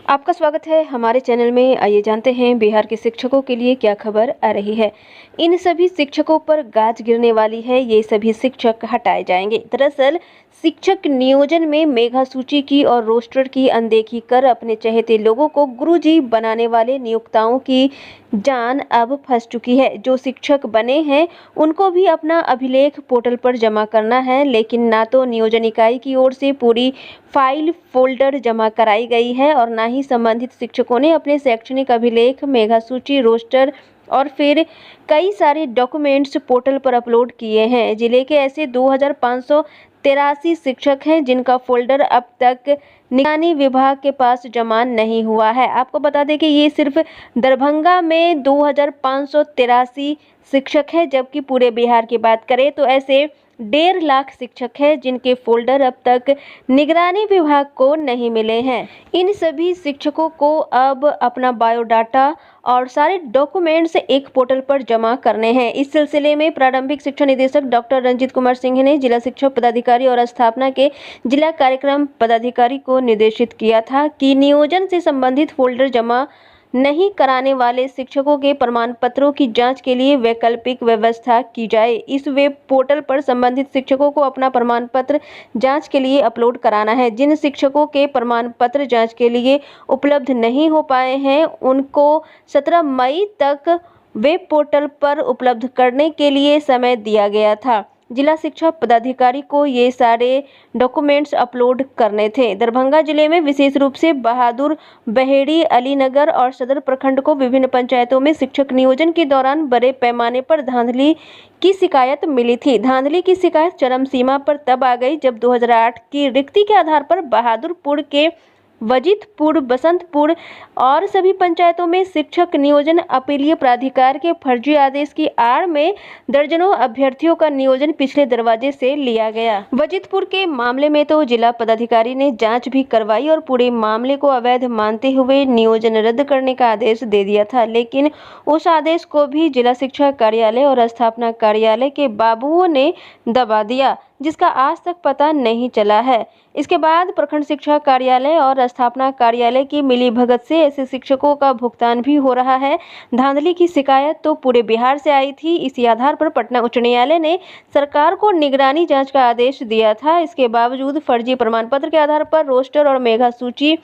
आपका स्वागत है हमारे चैनल में। आइए जानते हैं बिहार के शिक्षकों के लिए क्या खबर आ रही है। इन सभी शिक्षकों पर गाज गिरने वाली है। ये सभी शिक्षक हटाए जाएंगे। दरअसल शिक्षक नियोजन में मेधा सूची की और रोस्टर की अनदेखी कर अपने चहेते लोगों को गुरुजी बनाने वाले नियोक्ताओं की जान अब फंस चुकी है। जो शिक्षक बने हैं उनको भी अपना अभिलेख पोर्टल पर जमा करना है, लेकिन ना तो नियोजन इकाई की ओर से पूरी फाइल फोल्डर जमा कराई गई है और ना ही संबंधित शिक्षकों ने अपने शैक्षणिक अभिलेख, मेधा सूची, रोस्टर और फिर कई सारे डॉक्यूमेंट्स पोर्टल पर अपलोड किए हैं। जिले के ऐसे 2583 शिक्षक हैं जिनका फोल्डर अब तक निगरानी विभाग के पास जमा नहीं हुआ है। आपको बता दें कि ये सिर्फ दरभंगा में 2583 शिक्षक हैं, जबकि पूरे बिहार की बात करें तो ऐसे 1.5 लाख शिक्षक हैं जिनके फोल्डर अब तक निगरानी विभाग को नहीं मिले हैं। इन सभी शिक्षकों को अब अपना बायोडाटा और सारे डॉक्यूमेंट्स एक पोर्टल पर जमा करने हैं। इस सिलसिले में प्रारंभिक शिक्षा निदेशक डॉक्टर रंजीत कुमार सिंह ने जिला शिक्षा पदाधिकारी और स्थापना के जिला कार्यक्रम पदाधिकारी को निर्देशित किया था कि नियोजन से संबंधित फोल्डर जमा नहीं कराने वाले शिक्षकों के प्रमाण पत्रों की जांच के लिए वैकल्पिक व्यवस्था की जाए। इस वेब पोर्टल पर संबंधित शिक्षकों को अपना प्रमाण पत्र जांच के लिए अपलोड कराना है। जिन शिक्षकों के प्रमाण पत्र जांच के लिए उपलब्ध नहीं हो पाए हैं उनको 17 मई तक वेब पोर्टल पर उपलब्ध करने के लिए समय दिया गया था। जिला शिक्षा पदाधिकारी को ये सारे डॉक्यूमेंट्स अपलोड करने थे। दरभंगा जिले में विशेष रूप से बहादुर बहेड़ी, अलीनगर और सदर प्रखंड को विभिन्न पंचायतों में शिक्षक नियोजन के दौरान बड़े पैमाने पर धांधली की शिकायत मिली थी। धांधली की शिकायत चरम सीमा पर तब आ गई जब 2008 की रिक्ति के आधार पर बहादुरपुर के वजीदपुर, बसंतपुर और सभी पंचायतों में शिक्षक नियोजन अपीलीय प्राधिकार के फर्जी आदेश की आड़ में दर्जनों अभ्यर्थियों का नियोजन पिछले दरवाजे से लिया गया। वजीदपुर के मामले में तो जिला पदाधिकारी ने जांच भी करवाई और पूरे मामले को अवैध मानते हुए नियोजन रद्द करने का आदेश दे दिया था, लेकिन उस आदेश को भी जिला शिक्षा कार्यालय और स्थापना कार्यालय के बाबुओं ने दबा दिया, जिसका आज तक पता नहीं चला है। इसके बाद प्रखंड शिक्षा कार्यालय और स्थापना कार्यालय की मिलीभगत से ऐसे शिक्षकों का भुगतान भी हो रहा है। धांधली की शिकायत तो पूरे बिहार से आई थी। इसी आधार पर पटना उच्च न्यायालय ने सरकार को निगरानी जांच का आदेश दिया था। इसके बावजूद फर्जी प्रमाण पत्र के आधार पर रोस्टर और मेधा सूची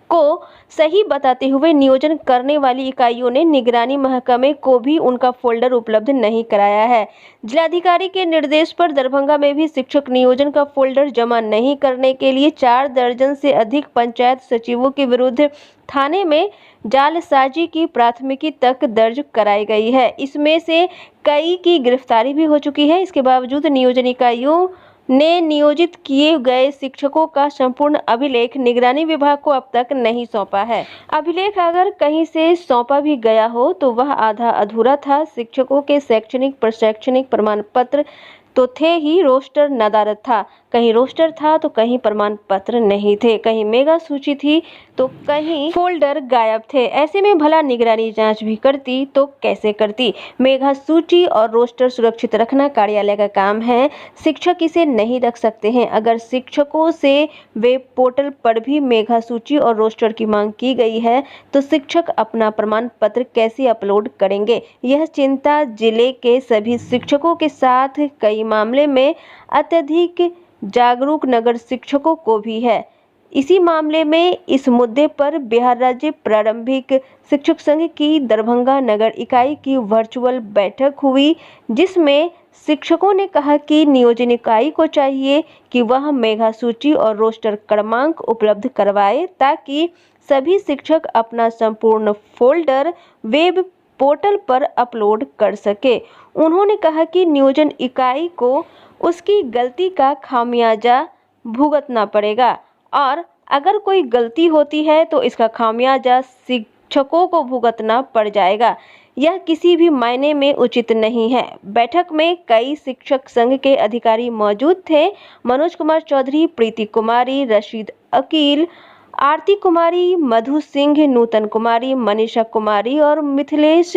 को सही बताते हुए नियोजन करने वाली इकाइयों ने निगरानी महकमे को भी उनका फोल्डर उपलब्ध नहीं कराया है। जिलाधिकारी के निर्देश पर दरभंगा में भी शिक्षक नियोजन का फोल्डर जमा नहीं करने के लिए 4 दर्जन से अधिक पंचायत सचिवों के विरुद्ध थाने में जालसाजी की प्राथमिकी तक दर्ज कराई गई है। इसमें से कई की गिरफ्तारी भी हो चुकी है। इसके बावजूद नियोजन इकाइयों ने नियोजित किए गए शिक्षकों का संपूर्ण अभिलेख निगरानी विभाग को अब तक नहीं सौंपा है। अभिलेख अगर कहीं से सौंपा भी गया हो तो वह आधा अधूरा था। शिक्षकों के शैक्षणिक प्रशैक्षणिक प्रमाण पत्र तो थे ही, रोस्टर नदारद था। कहीं रोस्टर था तो कहीं प्रमाण पत्र नहीं थे, कहीं मेगा सूची थी तो कहीं फोल्डर गायब थे। ऐसे में भला निगरानी जांच भी करती तो कैसे करती। मेगा सूची और रोस्टर सुरक्षित रखना कार्यालय का काम है, शिक्षक इसे नहीं रख सकते हैं। अगर शिक्षकों से वेब पोर्टल पर भी मेगा सूची और रोस्टर की मांग की गई है तो शिक्षक अपना प्रमाण पत्र कैसे अपलोड करेंगे। यह चिंता जिले के सभी शिक्षकों के साथ कई मामले में अत्यधिक जागरूक नगर शिक्षकों को भी है। इसी मामले में इस मुद्दे पर बिहार राज्य प्रारंभिक शिक्षक संघ की दरभंगा नगर इकाई की वर्चुअल बैठक हुई, जिसमें शिक्षकों ने कहा कि नियोजन इकाई को चाहिए कि वह मेधा सूची और रोस्टर क्रमांक उपलब्ध करवाए ताकि सभी शिक्षक अपना संपूर्ण फोल्डर वेब पोर्टल पर अपलोड कर सके। उन्होंने कहा कि नियोजन इकाई को उसकी गलती का खामियाजा भुगतना पड़ेगा और अगर कोई गलती होती है तो इसका खामियाजा शिक्षकों को भुगतना पड़ जाएगा। यह किसी भी मायने में उचित नहीं है। बैठक में कई शिक्षक संघ के अधिकारी मौजूद थे। मनोज कुमार चौधरी, प्रीति कुमारी, रशीद अकील, आरती कुमारी, मधु सिंह, नूतन कुमारी, मनीषा कुमारी और मिथिलेश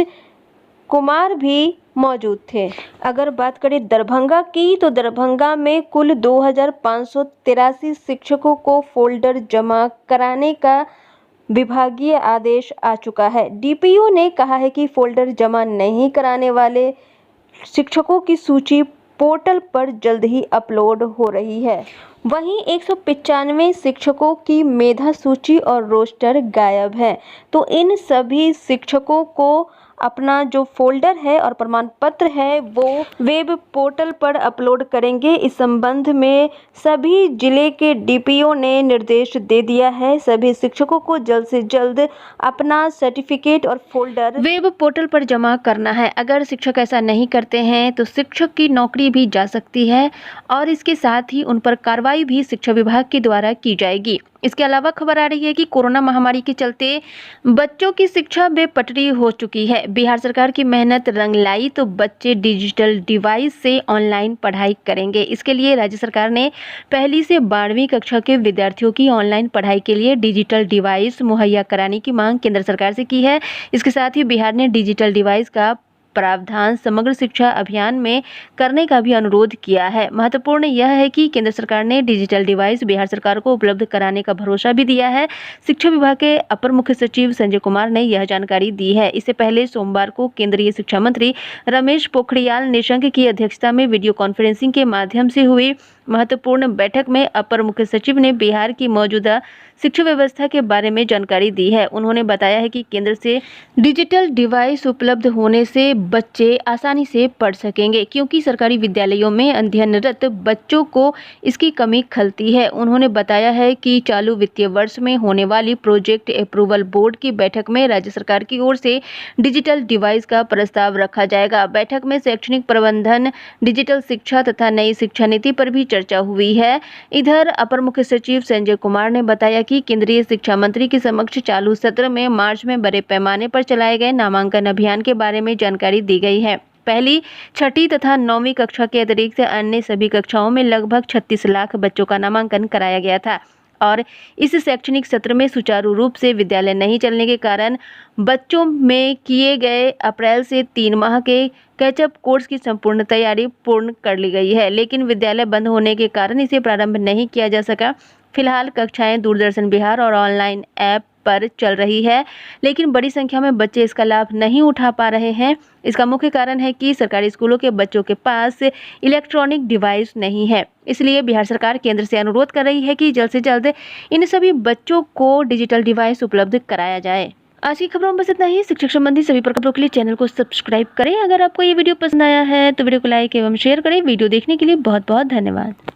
कुमार भी मौजूद थे। अगर बात करें दरभंगा की तो दरभंगा में कुल 2583 शिक्षकों को फोल्डर जमा कराने का विभागीय आदेश आ चुका है। डीपीओ ने कहा है कि फोल्डर जमा नहीं कराने वाले शिक्षकों की सूची पोर्टल पर जल्द ही अपलोड हो रही है। वहीं 195 शिक्षकों की मेधा सूची और रोस्टर गायब है। तो इन सभी शिक्षकों को अपना जो फोल्डर है और प्रमाण पत्र है वो वेब पोर्टल पर अपलोड करेंगे। इस संबंध में सभी जिले के डीपीओ ने निर्देश दे दिया है। सभी शिक्षकों को जल्द से जल्द अपना सर्टिफिकेट और फोल्डर वेब पोर्टल पर जमा करना है। अगर शिक्षक ऐसा नहीं करते हैं तो शिक्षक की नौकरी भी जा सकती है और इसके साथ ही उन पर कार्रवाई भी शिक्षा विभाग के द्वारा की जाएगी। इसके अलावा खबर आ रही है कि कोरोना महामारी के चलते बच्चों की शिक्षा बेपटरी हो चुकी है। बिहार सरकार की मेहनत रंग लाई तो बच्चे डिजिटल डिवाइस से ऑनलाइन पढ़ाई करेंगे। इसके लिए राज्य सरकार ने 1ली से 12वीं कक्षा के विद्यार्थियों की ऑनलाइन पढ़ाई के लिए डिजिटल डिवाइस मुहैया कराने की मांग केंद्र सरकार से की है। इसके साथ ही बिहार ने डिजिटल डिवाइस का प्रावधान समग्र शिक्षा अभियान में करने का भी अनुरोध किया है। महत्वपूर्ण यह है कि केंद्र सरकार ने डिजिटल डिवाइस बिहार सरकार को उपलब्ध कराने का भरोसा भी दिया है। शिक्षा विभाग के अपर मुख्य सचिव संजय कुमार ने यह जानकारी दी है। इससे पहले सोमवार को केंद्रीय शिक्षा मंत्री रमेश पोखरियाल निशंक की अध्यक्षता में वीडियो कॉन्फ्रेंसिंग के माध्यम से हुई महत्वपूर्ण बैठक में अपर मुख्य सचिव ने बिहार की मौजूदा शिक्षा व्यवस्था के बारे में जानकारी दी है। उन्होंने बताया है कि केंद्र से डिजिटल डिवाइस उपलब्ध होने से बच्चे आसानी से पढ़ सकेंगे, क्योंकि सरकारी विद्यालयों में अध्ययनरत बच्चों को इसकी कमी खलती है। उन्होंने बताया है कि चालू वित्तीय वर्ष में होने वाली प्रोजेक्ट अप्रूवल बोर्ड की बैठक में राज्य सरकार की ओर से डिजिटल डिवाइस का प्रस्ताव रखा जाएगा। बैठक में शैक्षणिक प्रबंधन, डिजिटल शिक्षा तथा नई शिक्षा नीति पर भी चर्चा हुई है। इधर अपर मुख्य सचिव संजय कुमार ने बताया कि केंद्रीय शिक्षा मंत्री के समक्ष चालू सत्र में मार्च में बड़े पैमाने पर चलाए गए नामांकन अभियान के बारे में जानकारी दी गई है। पहली, छठी तथा 9वीं कक्षा के अतिरिक्त अन्य सभी कक्षाओं में लगभग 36 लाख बच्चों का नामांकन कराया गया था और इस शैक्षणिक सत्र में सुचारू रूप से विद्यालय नहीं चलने के कारण बच्चों में किए गए अप्रैल से 3 माह के कैचअप कोर्स की संपूर्ण तैयारी पूर्ण कर ली गई है, लेकिन विद्यालय बंद होने के कारण इसे प्रारंभ नहीं किया जा सका। फिलहाल कक्षाएं दूरदर्शन बिहार और ऑनलाइन ऐप पर चल रही है, लेकिन बड़ी संख्या में बच्चे इसका लाभ नहीं उठा पा रहे हैं। इसका मुख्य कारण है कि सरकारी स्कूलों के बच्चों के पास इलेक्ट्रॉनिक डिवाइस नहीं है। इसलिए बिहार सरकार केंद्र से अनुरोध कर रही है कि जल्द से जल्द इन सभी बच्चों को डिजिटल डिवाइस उपलब्ध कराया जाए। आज की खबरों में बस इतना ही। शिक्षक संबंधी सभी प्रकरणों के लिए चैनल को सब्सक्राइब करें। अगर आपको ये वीडियो पसंद आया है तो वीडियो को लाइक एवं शेयर करें। वीडियो देखने के लिए बहुत बहुत धन्यवाद।